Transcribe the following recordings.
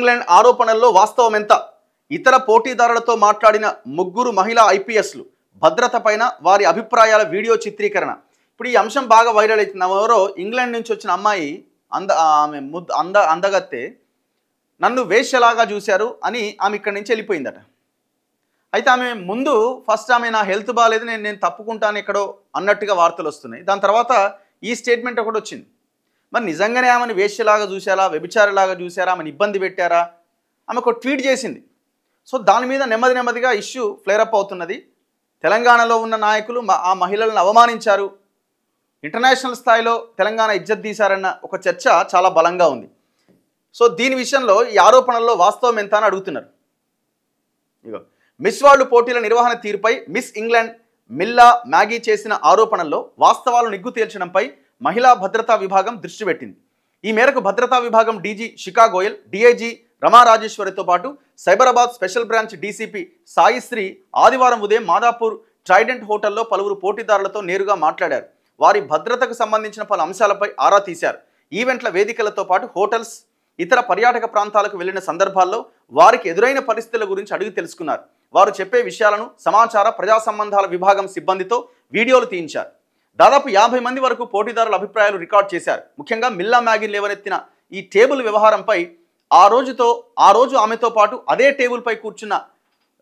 England ఆరోపణల్లో వాస్తవం ఎంత? ఇతర పోటీదారులతో మాట్లాడిన ముగ్గురు మహిళా ఐపీఎస్లు భద్రత పైన వారి అభిప్రాయాల వీడియో చిత్రీకరణ. ఇప్పుడు ఈ అంశం బాగా వైరల్ అవుతుంది. ఎవరో ఇంగ్లాండ్ నుంచి వచ్చిన అమ్మాయి ఆమె అందగత్తే నన్ను వేశ్యలాగా చూశారు అని ఆమె ఇక్కడి నుంచి వెళ్ళిపోయిందట. అయితే ఆమె ముందు ఫస్ట్ ఆమె నా హెల్త్ బాగాలేదు, నేను తప్పుకుంటాను ఎక్కడో అన్నట్టుగా వార్తలు వస్తున్నాయి. దాని తర్వాత ఈ స్టేట్మెంట్ ఒకటి వచ్చింది. మరి నిజంగానే ఆమెను వేశ్యలాగా చూశారా, వ్యభిచారిలాగా చూశారా, ఆమెను ఇబ్బంది పెట్టారా? ఆమె ఒక ట్వీట్ చేసింది. సో దాని మీద నెమ్మదిగా ఇష్యూ ఫ్లేరప్ అవుతున్నది. తెలంగాణలో ఉన్న నాయకులు ఆ మహిళలను అవమానించారు, ఇంటర్నేషనల్ స్థాయిలో తెలంగాణ ఇజ్జత్ తీశారన్న ఒక చర్చ చాలా బలంగా ఉంది. సో దీని విషయంలో ఈ ఆరోపణల్లో వాస్తవం ఎంత అని అడుగుతున్నారు. ఇగో మిస్ వరల్డ్ పోటీల నిర్వహణ తీరుపై మిస్ ఇంగ్లాండ్ మిల్లా మ్యాగీ చేసిన ఆరోపణల్లో వాస్తవాలు నిగ్గు తేల్చడంపై మహిళా భద్రతా విభాగం దృష్టి పెట్టింది. ఈ మేరకు భద్రతా విభాగం డీజీ శిఖా గోయల్, డీఐజీ రమా రాజేశ్వరితో పాటు Cyberabad special branch DCP Saisri ఆదివారం ఉదయం మాదాపూర్ ట్రైడెంట్ హోటల్లో పలువురు పోటీదారులతో నేరుగా మాట్లాడారు. వారి భద్రతకు సంబంధించిన పలు అంశాలపై ఆరా తీశారు. ఈవెంట్ల వేదికలతో పాటు హోటల్స్, ఇతర పర్యాటక ప్రాంతాలకు వెళ్లిన సందర్భాల్లో వారికి ఎదురైన పరిస్థితుల గురించి అడిగి తెలుసుకున్నారు. వారు చెప్పే విషయాలను సమాచార ప్రజా సంబంధాల విభాగం సిబ్బందితో వీడియోలు తీయించారు. దాదాపు 50 మంది వరకు పోటీదారుల అభిప్రాయాలు రికార్డ్ చేశారు. ముఖ్యంగా మిల్లా మ్యాగీ లేవనెత్తిన ఈ టేబుల్ వ్యవహారంపై ఆ రోజు ఆమెతో పాటు అదే టేబుల్పై కూర్చున్న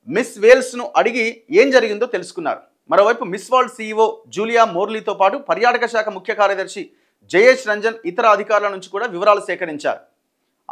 మిస్ వేల్స్ను అడిగి ఏం జరిగిందో తెలుసుకున్నారు. మరోవైపు మిస్ వరల్డ్ సీఈఓ జూలియా మోర్లీతో పాటు పర్యాటక శాఖ ముఖ్య కార్యదర్శి జయేష్ రంజన్ ఇతర అధికారుల నుంచి కూడా వివరాలు సేకరించారు.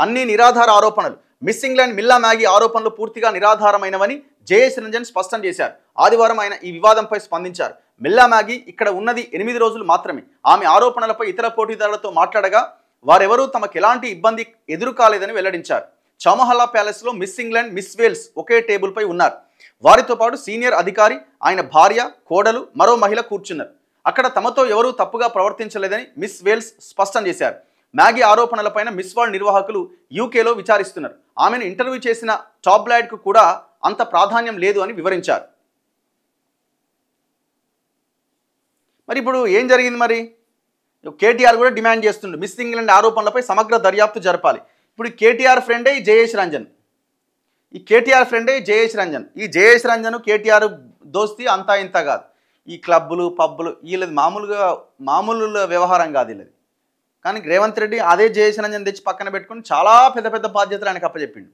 అన్ని నిరాధార ఆరోపణలు. మిస్ ఇంగ్లాండ్ మిల్లా మ్యాగీ ఆరోపణలు పూర్తిగా నిరాధారమైనవని జయేష్ రంజన్ స్పష్టం చేశారు. ఆదివారం ఆయన ఈ వివాదంపై స్పందించారు. మిల్లా మ్యాగీ ఇక్కడ ఉన్నది 8 రోజులు మాత్రమే. ఆమె ఆరోపణలపై ఇతర పోటీదారులతో మాట్లాడగా వారెవరూ తమకు ఎలాంటి ఇబ్బంది ఎదురు కాలేదని వెల్లడించారు. చౌమహల్లా ప్యాలెస్లో మిస్ ఇంగ్లాండ్, మిస్ వేల్స్ ఒకే టేబుల్పై ఉన్నారు. వారితో పాటు సీనియర్ అధికారి, ఆయన భార్య, కోడలు, మరో మహిళ కూర్చున్నారు. అక్కడ తమతో ఎవరూ తప్పుగా ప్రవర్తించలేదని మిస్ వేల్స్ స్పష్టం చేశారు. మ్యాగీ ఆరోపణలపైన మిస్ వరల్డ్ నిర్వాహకులు యూకేలో విచారిస్తున్నారు. ఆమెను ఇంటర్వ్యూ చేసిన టాబ్లాయిడ్కు కూడా అంత ప్రాధాన్యం లేదు అని వివరించారు. మరి ఇప్పుడు ఏం జరిగింది? మరి కేటీఆర్ కూడా డిమాండ్ చేస్తుండే మిస్ ఇంగ్లాండ్ ఆరోపణలపై సమగ్ర దర్యాప్తు జరపాలి. ఇప్పుడు కేటీఆర్ ఫ్రెండే ఈ జయేష్ రంజన్, ఈ జయేష్ రంజన్ కేటీఆర్ దోస్తి అంతా ఇంత కాదు. ఈ క్లబ్బులు, పబ్బులు వీళ్ళది మామూలు వ్యవహారం కాదు వీళ్ళది. కానీ రేవంత్ రెడ్డి అదే జయేష్ రంజన్ తెచ్చి పక్కన పెట్టుకుని చాలా పెద్ద బాధ్యతలు ఆయనకు అప్పచెప్పిండు.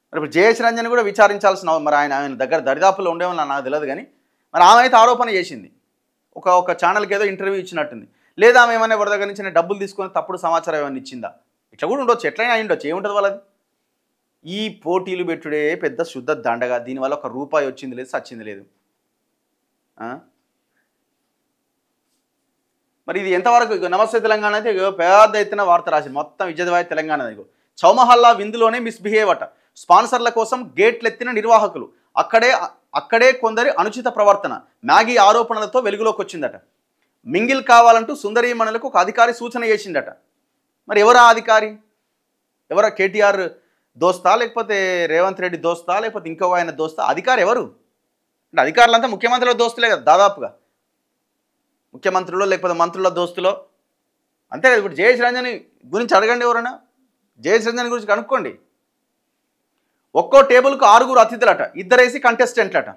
మరి ఇప్పుడు జయేష్ రంజన్ కూడా విచారించాల్సిన, మరి ఆయన దగ్గర దరిదాపుల్లో ఉండేవాళ్ళు నాకు తెలియదు. కానీ మరి ఆమె అయితే ఆరోపణ చేసింది, ఒక ఛానల్కి ఏదో ఇంటర్వ్యూ ఇచ్చినట్టుంది. లేదా ఆమె ఏమైనా ఎవరి దగ్గర నుంచి డబ్బులు తీసుకొని తప్పుడు సమాచారం ఏమైనా ఇచ్చిందా? ఇట్లా కూడా ఉండొచ్చు, ఎట్లయినా అయి ఉండొచ్చు. ఏముంటుంది వాళ్ళది? ఈ పోటీలు పెట్టుడే పెద్ద శుద్ధ దండగా. దీనివల్ల ₹1 వచ్చింది లేదు, సచ్చింది లేదు. మరి ఇది ఎంతవరకు? నమస్తే తెలంగాణ అయితే పెద్ద ఎత్తున వార్త రాసింది, మొత్తం విజయవాడ తెలంగాణ. చౌమహల్లా విందులోనే మిస్బిహేవ్ అట. స్పాన్సర్ల కోసం గేట్లెత్తిన నిర్వాహకులు, అక్కడే కొందరి అనుచిత ప్రవర్తన. మ్యాగీ ఆరోపణలతో వెలుగులోకి వచ్చిందట. మింగిల్ కావాలంటూ సుందరీమణులకు ఒక అధికారి సూచన చేసిందట. మరి ఎవరా అధికారి? ఎవరా? కేటీఆర్ దోస్తా, లేకపోతే రేవంత్ రెడ్డి దోస్తా, లేకపోతే ఇంకో ఆయన దోస్తా? అధికారి ఎవరు అంటే అధికారులంతా ముఖ్యమంత్రుల దోస్తులే కదా దాదాపుగా. ముఖ్యమంత్రులు లేకపోతే మంత్రుల దోస్తులో అంతే కదా. ఇప్పుడు జయేష్ రంజన్ గురించి అడగండి, ఎవరైనా జయేష్ రంజన్ గురించి కనుక్కోండి. ఒక్కో టేబుల్కు 6 అతిథులట, 2 కంటెస్టెంట్లట.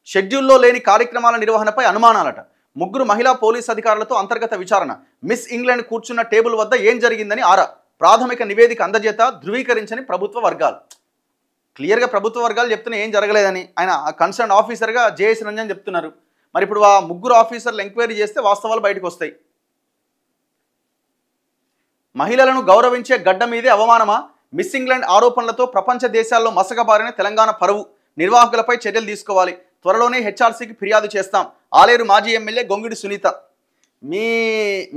షెడ్యూల్లో లేని కార్యక్రమాల నిర్వహణపై అనుమానాలట. 3 మహిళా పోలీస్ అధికారులతో అంతర్గత విచారణ. మిస్ ఇంగ్లాండ్ కూర్చున్న టేబుల్ వద్ద ఏం జరిగిందని ఆరా. ప్రాథమిక నివేదిక అందజేత ధృవీకరించని ప్రభుత్వ వర్గాలు. క్లియర్గా ప్రభుత్వ వర్గాలు చెప్తున్నా ఏం జరగలేదని ఆయన కన్సర్న్ ఆఫీసర్గా జయేష్ రంజన్ చెప్తున్నారు. మరి ఇప్పుడు ఆ 3 ఆఫీసర్లు ఎంక్వైరీ చేస్తే వాస్తవాలు బయటకు వస్తాయి. మహిళలను గౌరవించే గడ్డ మీదే అవమానమా? మిస్ ఇంగ్లాండ్ ఆరోపణలతో ప్రపంచ దేశాల్లో మసకబారిన తెలంగాణ పరువు. నిర్వాహకులపై చర్యలు తీసుకోవాలి. త్వరలోనే హెచ్ఆర్సీకి ఫిర్యాదు చేస్తాం. ఆలేరు మాజీ ఎమ్మెల్యే గొంగిడి సునీత.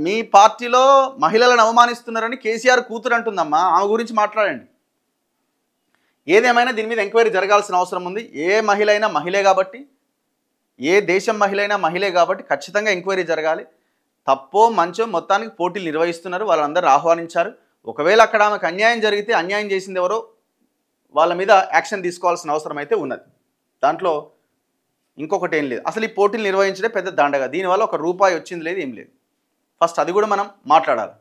మీ పార్టీలో మహిళలను అవమానిస్తున్నారని కేసీఆర్ కూతురు అంటుందమ్మా, ఆమె గురించి మాట్లాడండి. ఏదేమైనా దీని మీద ఎంక్వైరీ జరగాల్సిన అవసరం ఉంది. ఏ మహిళ అయినా మహిళే కాబట్టి, ఏ దేశం మహిళ అయినా మహిళే కాబట్టి ఖచ్చితంగా ఎంక్వైరీ జరగాలి. తప్పో మంచో మొత్తానికి పోటీలు నిర్వహిస్తున్నారు, వాళ్ళందరూ ఆహ్వానించారు. ఒకవేళ అక్కడ ఆమెకు అన్యాయం జరిగితే అన్యాయం చేసింది ఎవరో వాళ్ళ మీద యాక్షన్ తీసుకోవాల్సిన అవసరం అయితే ఉన్నది. దాంట్లో ఇంకొకటి ఏం లేదు. అసలు ఈ పోటీలు నిర్వహించడే పెద్ద దండగా. దీనివల్ల ₹1 వచ్చింది లేదు, ఏం లేదు. ఫస్ట్ అది కూడా మనం మాట్లాడాలి.